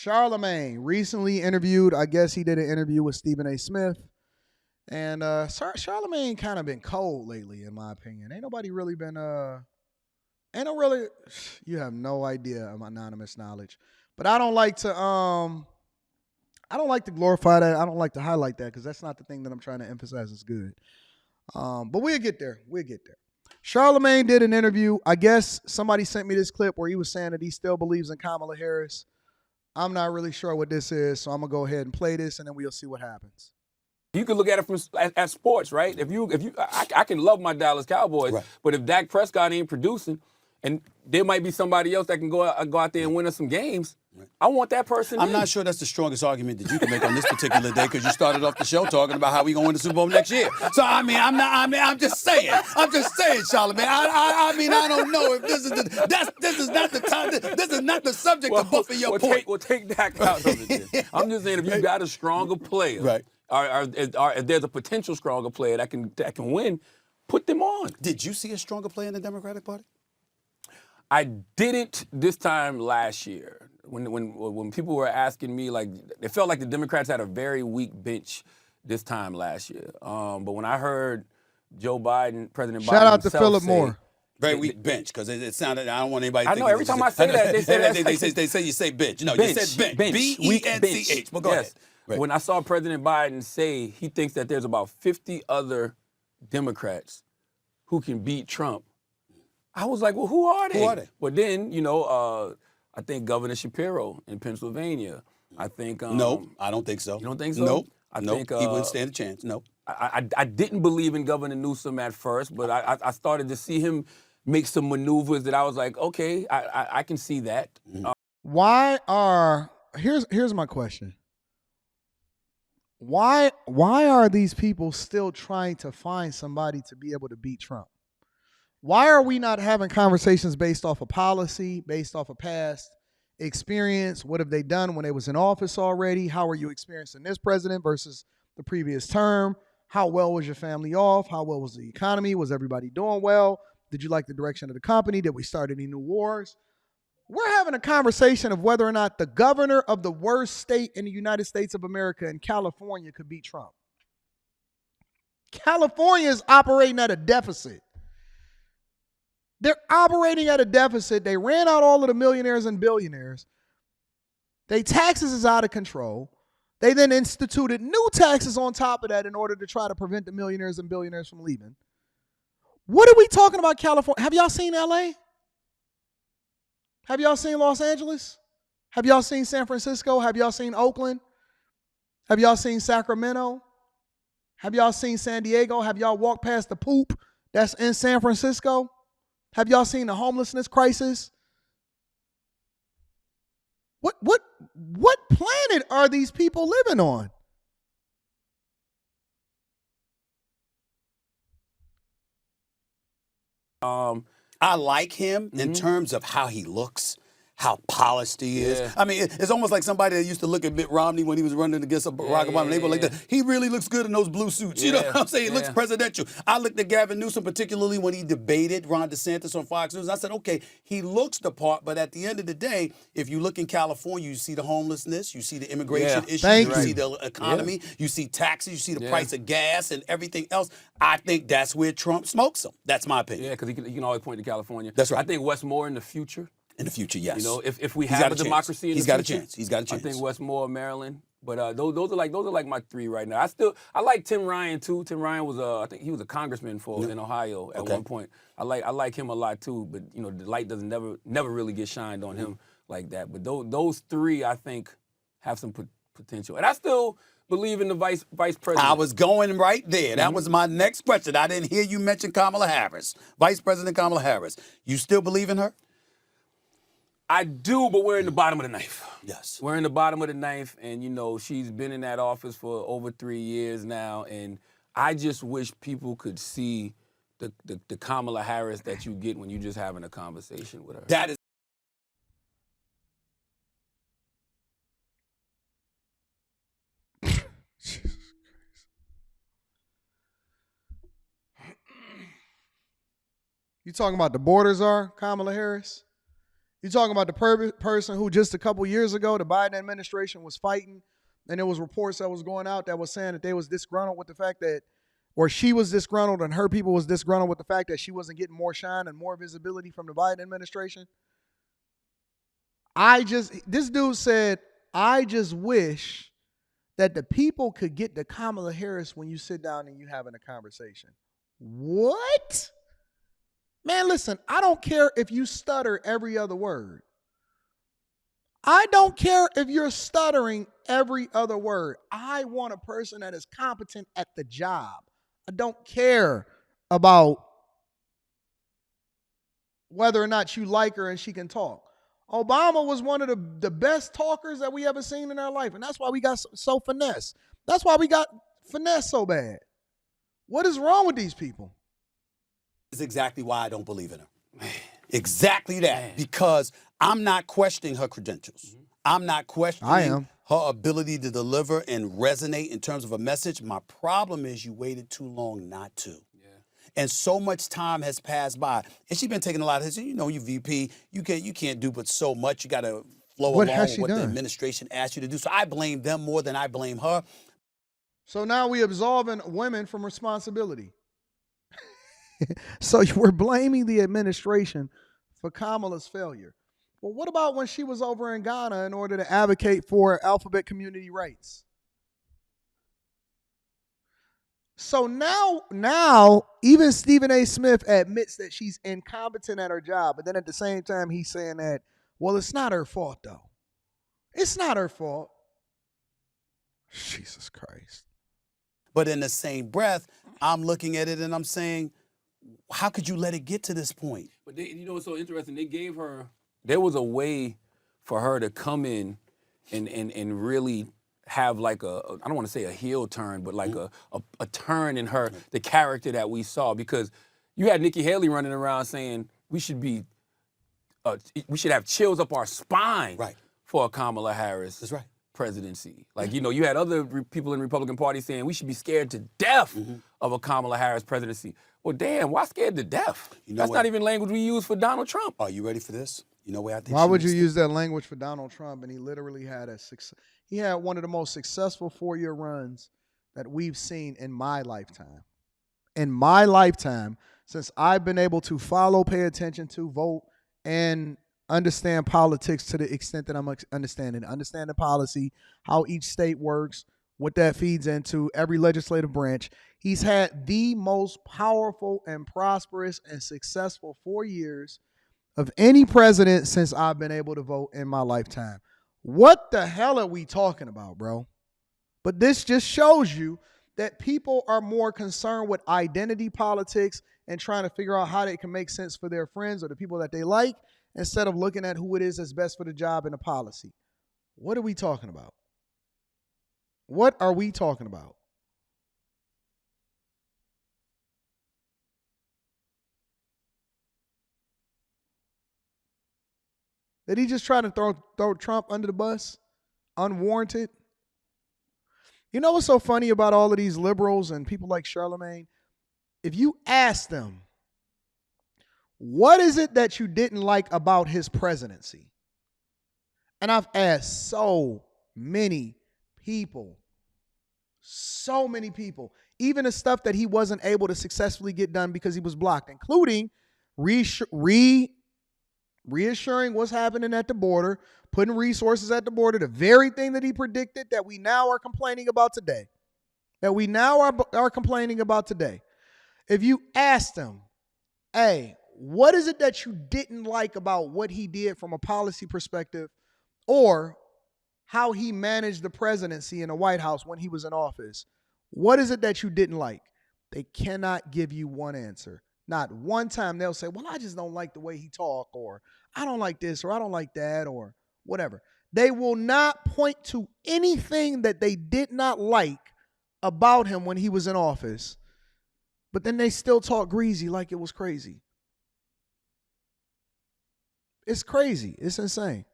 Charlamagne recently interviewed. I guess he did an interview with Stephen A. Smith. And Charlamagne kind of been cold lately, in my opinion. Ain't nobody really been ain't no really you have no idea of my anonymous knowledge. But I don't like to glorify that. I don't like to highlight that because that's not the thing that I'm trying to emphasize is good. But we'll get there. We'll get there. Charlamagne did an interview. I guess somebody sent me this clip where he was saying that he still believes in Kamala Harris. I'm not really sure what this is, so I'm gonna go ahead and play this, and then we'll see what happens. You can look at it from at sports, right? I can love my Dallas Cowboys, right, but if Dak Prescott ain't producing, and there might be somebody else that can go out there and win us some games, right, I want that person. I'm not sure that's the strongest argument that you can make on this particular day because you started off the show talking about how we gonna win the Super Bowl next year. So I'm just saying, Charlamagne. I don't know if this is not the time. This is not the subject to buffer your point. We'll take Dak out of it. Then. I'm just saying if you got a stronger player, right. If there's a potential stronger player that can win, put them on. Did you see a stronger player in the Democratic Party? I didn't this time last year. When people were asking me, like, it felt like the Democrats had a very weak bench this time last year. But when I heard Joe Biden, President Biden, shout out to Philip Moore. Very weak bench, because it sounded. I don't want anybody. I know every time I say that, they say you say bench. No, you said bench. B-E-N-C-H. But go ahead. Right. When I saw President Biden say he thinks that there's about 50 other Democrats who can beat Trump, I was like, well, who are they? Who are they? But then, I think Governor Shapiro in Pennsylvania. I think. No, I don't think so. You don't think so? Nope. I think he wouldn't stand a chance. No. I didn't believe in Governor Newsom at first, but I started to see him make some maneuvers that I was like, okay, I can see that. Here's my question. Why are these people still trying to find somebody to be able to beat Trump? Why are we not having conversations based off of policy, based off of past experience? What have they done when they was in office already? How are you experiencing this president versus the previous term? How well was your family off? How well was the economy? Was everybody doing well? Did you like the direction of the company? Did we start any new wars? We're having a conversation of whether or not the governor of the worst state in the United States of America in California could beat Trump. California is operating at a deficit. They're operating at a deficit. They ran out all of the millionaires and billionaires. Their taxes is out of control. They then instituted new taxes on top of that in order to try to prevent the millionaires and billionaires from leaving. What are we talking about, California? Have y'all seen LA? Have y'all seen Los Angeles? Have y'all seen San Francisco? Have y'all seen Oakland? Have y'all seen Sacramento? Have y'all seen San Diego? Have y'all walked past the poop that's in San Francisco? Have y'all seen the homelessness crisis? What planet are these people living on? I like him in terms of how he looks, how polished he is. Yeah. I mean, it's almost like somebody that used to look at Mitt Romney when he was running against Barack Obama. And they were like, he really looks good in those blue suits. You know what I'm saying? He looks presidential. I looked at Gavin Newsom, particularly when he debated Ron DeSantis on Fox News. I said, okay, he looks the part, but at the end of the day, if you look in California, you see the homelessness, you see the immigration issues, you see the economy, you see taxes, you see the price of gas and everything else. I think that's where Trump smokes him. That's my opinion. Yeah, because he can always point to California. That's right. I think Westmore in the future. In the future, yes. If we have a democracy in the future, he's got a chance. I think Westmore, Maryland. But those are like my three right now. I like Tim Ryan too. Tim Ryan was I think he was a congressman in Ohio at one point. I like him a lot too. But the light doesn't never really get shined on him like that. But those three I think have some potential. And I still believe in the vice president. I was going right there. That was my next question. I didn't hear you mention Kamala Harris, Vice President Kamala Harris. You still believe in her? I do, but we're in the bottom of the knife. Yes. We're in the bottom of the knife, and, she's been in that office for over 3 years now, and I just wish people could see the Kamala Harris that you get when you're just having a conversation with her. That is. You talking about the borders are Kamala Harris? You're talking about the person who just a couple years ago, the Biden administration was fighting, and there was reports that was going out that was saying that they was disgruntled with the fact that, or she was disgruntled and her people was disgruntled with the fact that she wasn't getting more shine and more visibility from the Biden administration. This dude said, I just wish that the people could get to Kamala Harris when you sit down and you having a conversation. What? Man, listen, I don't care if you stutter every other word. I don't care if you're stuttering every other word. I want a person that is competent at the job. I don't care about whether or not you like her and she can talk. Obama was one of the best talkers that we ever seen in our life, and that's why we got so finesse. That's why we got finesse so bad. What is wrong with these people? Is exactly why I don't believe in her. Exactly that. Because I'm not questioning her credentials. I'm not questioning her ability to deliver and resonate in terms of a message. My problem is you waited too long not to. And so much time has passed by. And she's been taking a lot of hits. You know, you VP, you can't do but so much. You got to flow along with what the administration asked you to do. So I blame them more than I blame her. So now we're absolving women from responsibility. So we're blaming the administration for Kamala's failure. Well, what about when she was over in Ghana in order to advocate for alphabet community rights? So now even Stephen A. Smith admits that she's incompetent at her job, but then at the same time he's saying that, well, it's not her fault though. It's not her fault. Jesus Christ. But in the same breath, I'm looking at it and I'm saying, how could you let it get to this point? But you know what's so interesting? They gave her, there was a way for her to come in and really have like I don't want to say a heel turn, but like a turn in her, the character that we saw. Because you had Nikki Haley running around saying we should have chills up our spine for a Kamala Harris. That's right. Presidency. Like, you know, you had other people in the Republican Party saying we should be scared to death of a Kamala Harris presidency. Well, damn, why scared to death? That's not even language we use for Donald Trump. Are you ready for this? You know where I think why would you use that language for Donald Trump? And he literally had he had one of the most successful 4-year runs that we've seen in my lifetime. In my lifetime, since I've been able to follow, pay attention to, vote, and understand politics to the extent that I'm understanding the policy, how each state works, what that feeds into, every legislative branch. He's had the most powerful and prosperous and successful 4 years of any president since I've been able to vote in my lifetime. What the hell are we talking about, bro? But this just shows you that people are more concerned with identity politics and trying to figure out how they can make sense for their friends or the people that they like, instead of looking at who it is that's best for the job and the policy. What are we talking about? What are we talking about? Did he just try to throw Trump under the bus? Unwarranted? You know what's so funny about all of these liberals and people like Charlamagne? If you ask them, what is it that you didn't like about his presidency? And I've asked so many people, even the stuff that he wasn't able to successfully get done because he was blocked, including reassuring what's happening at the border, putting resources at the border, the very thing that he predicted that we now are complaining about today. If you ask them, hey, what is it that you didn't like about what he did from a policy perspective, or how he managed the presidency in the White House when he was in office? What is it that you didn't like? They cannot give you one answer. Not one time they'll say, well, I just don't like the way he talked, or I don't like this, or I don't like that, or whatever. They will not point to anything that they did not like about him when he was in office, but then they still talk greasy like it was crazy. It's crazy. It's insane.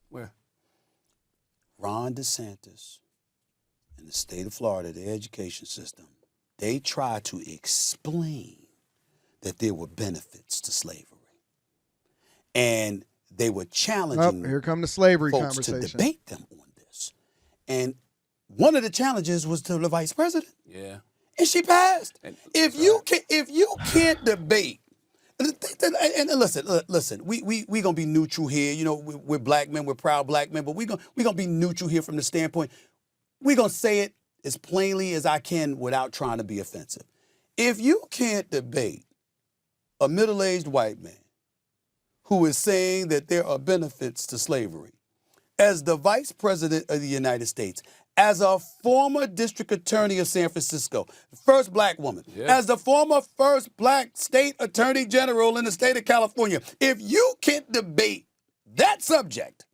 Where? Ron DeSantis in the state of Florida, the education system, they try to explain that there were benefits to slavery. And they were challenging here come the slavery folks to conversation. debate them on this. And one of the challenges was to the vice president. Yeah. And she passed. If you can't debate, and listen, we gonna be neutral here. You know, we're black men, we're proud black men, but we gonna be neutral here from the standpoint. We're gonna say it as plainly as I can without trying to be offensive. If you can't debate a middle-aged white man who is saying that there are benefits to slavery, as the vice president of the United States, as a former district attorney of San Francisco, first black woman, as the former first black state attorney general in the state of California, if you can't debate that subject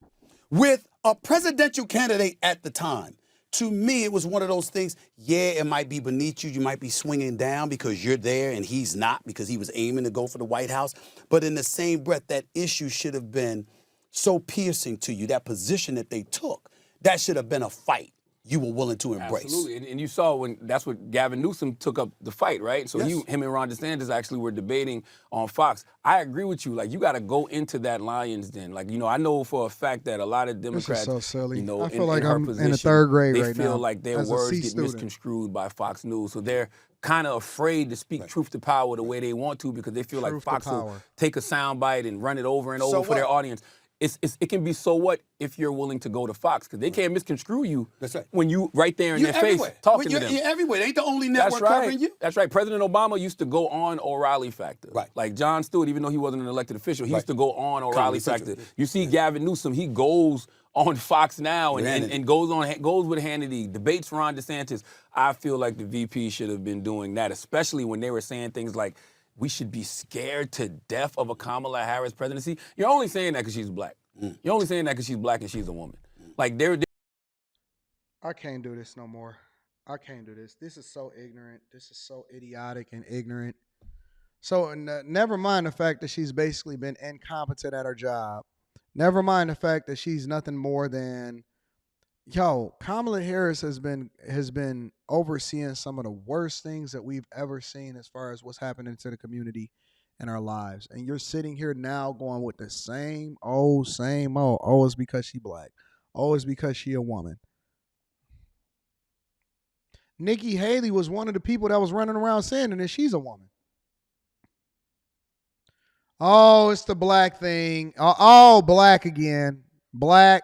with a presidential candidate at the time, to me, it was one of those things, yeah, it might be beneath you. You might be swinging down because you're there and he's not because he was aiming to go for the White House. But in the same breath, that issue should have been so piercing to you, that position that they took, that should have been a fight you were willing to embrace. Absolutely, and you saw when that's what Gavin Newsom took up the fight, right? So him and Ron DeSantis actually were debating on Fox. I agree with you. Like, you got to go into that lion's den. Like, you know, I know for a fact that a lot of Democrats, so silly. you know, I feel like in her I'm position, in the third grade they right feel now, like their as a words C get student. misconstrued by Fox News. So they're kind of afraid to speak truth to power the way they want to because they feel like Fox will take a soundbite and run it over and over for their audience. It can be so what if you're willing to go to Fox because they can't misconstrue you. That's right. When you right there in their face talking to them. You're everywhere. They ain't the only network covering you. That's right. President Obama used to go on O'Reilly Factor. Right. Like Jon Stewart, even though he wasn't an elected official, he used to go on O'Reilly Factor. You see Gavin Newsom, he goes on Fox now and goes with Hannity, debates Ron DeSantis. I feel like the VP should have been doing that, especially when they were saying things like, we should be scared to death of a Kamala Harris presidency. You're only saying that because she's black. You're only saying that because she's black and she's a woman. Like, I can't do this no more. I can't do this. This is so ignorant. This is so idiotic and ignorant. So never mind the fact that she's basically been incompetent at her job. Never mind the fact that she's nothing more than, Kamala Harris has been overseeing some of the worst things that we've ever seen as far as what's happening to the community in our lives. And you're sitting here now going with the same old. Oh, it's because she black. Oh, it's because she a woman. Nikki Haley was one of the people that was running around saying that she's a woman. Oh, it's the black thing. Oh, black again. Black.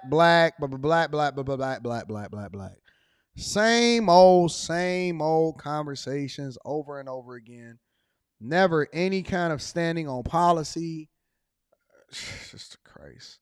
Same old conversations over and over again. Never any kind of standing on policy. Just Christ.